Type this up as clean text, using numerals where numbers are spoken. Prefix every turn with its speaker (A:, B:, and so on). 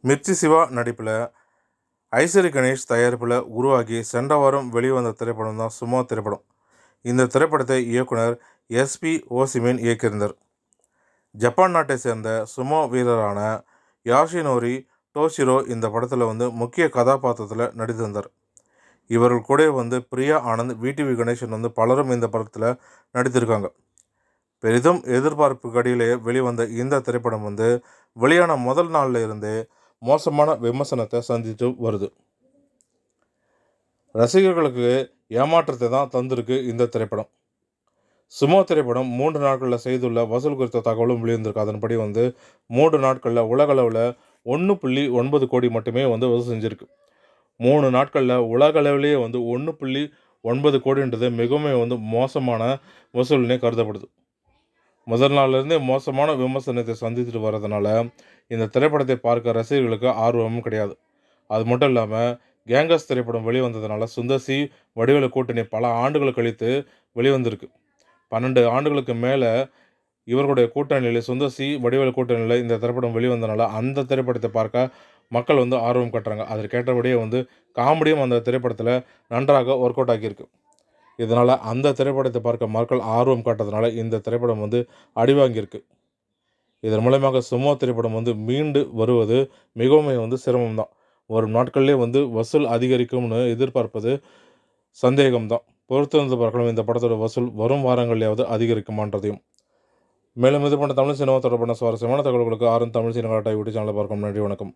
A: மிர்ச்சி சிவா நடிப்பில் ஐசரி கணேஷ் தயாரிப்பில் உருவாகி சென்ற வாரம் வெளிவந்த திரைப்படம் தான் சுமோ திரைப்படம். இந்த திரைப்படத்தை இயக்குனர் எஸ்பி ஓசிமின் இயக்கியிருந்தார். ஜப்பான் நாட்டை சேர்ந்த சுமோ வீரரான யாஷினோரி டோஷிரோ இந்த படத்தில் முக்கிய கதாபாத்திரத்தில் நடித்திருந்தார். இவர்கள் கூட பிரியா ஆனந்த், விடிவி கணேசன் பலரும் இந்த படத்தில் நடித்திருக்காங்க. பெரிதும் எதிர்பார்ப்புக்கு அடியிலே வெளிவந்த இந்த திரைப்படம் வெளியான முதல் நாளில் இருந்தே மோசமான விமர்சனத்தை சந்தித்து வருது. ரசிகர்களுக்கு ஏமாற்றத்தை தான் தந்திருக்கு இந்த திரைப்படம். சுமோ திரைப்படம் 3 நாட்களில் செய்துள்ள வசூல் குறித்த தகவலும் வெளிவந்திருக்கு. அதன்படி 3 நாட்களில் உலகளவில் 1.9 கோடி மட்டுமே வசூல் செஞ்சுருக்கு. 3 நாட்களில் உலகளவிலேயே 1.9 கோடின்றது மிகவும் மோசமான வசூல்னே கருதப்படுது. முதல் நாளிலிருந்தே மோசமான விமர்சனத்தை சந்தித்துட்டு வர்றதுனால இந்த திரைப்படத்தை பார்க்க ரசிகர்களுக்கு ஆர்வமும் கிடையாது. அது மட்டும் இல்லாமல் கேங்கஸ் திரைப்படம் வெளிவந்ததுனால சுந்தர் சி வடிவேலு கூட்டணி பல ஆண்டுகள் கழித்து வெளிவந்திருக்கு. 12 ஆண்டுகளுக்கு மேலே இவர்களுடைய கூட்டணியில் சுந்தர் சி வடிவேலு கூட்டணியில் இந்த திரைப்படம் வெளிவந்தனால அந்த திரைப்படத்தை பார்க்க மக்கள் ஆர்வம் காட்டுறாங்க. அதற்கேற்றபடியே காமெடியும் அந்த திரைப்படத்தில் நன்றாக ஒர்க் அவுட் ஆகியிருக்கு. இதனால் அந்த திரைப்படத்தை பார்க்க மக்கள் ஆர்வம் காட்டுறதுனால இந்த திரைப்படம் அடிவாங்கியிருக்கு. இதன் மூலமாக சுமோ திரைப்படம் மீண்டு வருவது மிகவும் சிரமம்தான். வரும் நாட்களிலே வசூல் அதிகரிக்கும்னு எதிர்பார்ப்பது சந்தேகம்தான். பொறுத்திருந்து பார்க்கலாம் இந்த படத்தோட வசூல் வரும் வாரங்களையாவது அதிகரிக்குமான்றதையும். மேலும் இது போன்ற தமிழ் சினிமா தொடர்பான சுவாரஸ்யமான தகவல்களுக்கு தமிழ் சினிமா யூடியூப் சேனலை பார்க்கும். நன்றி, வணக்கம்.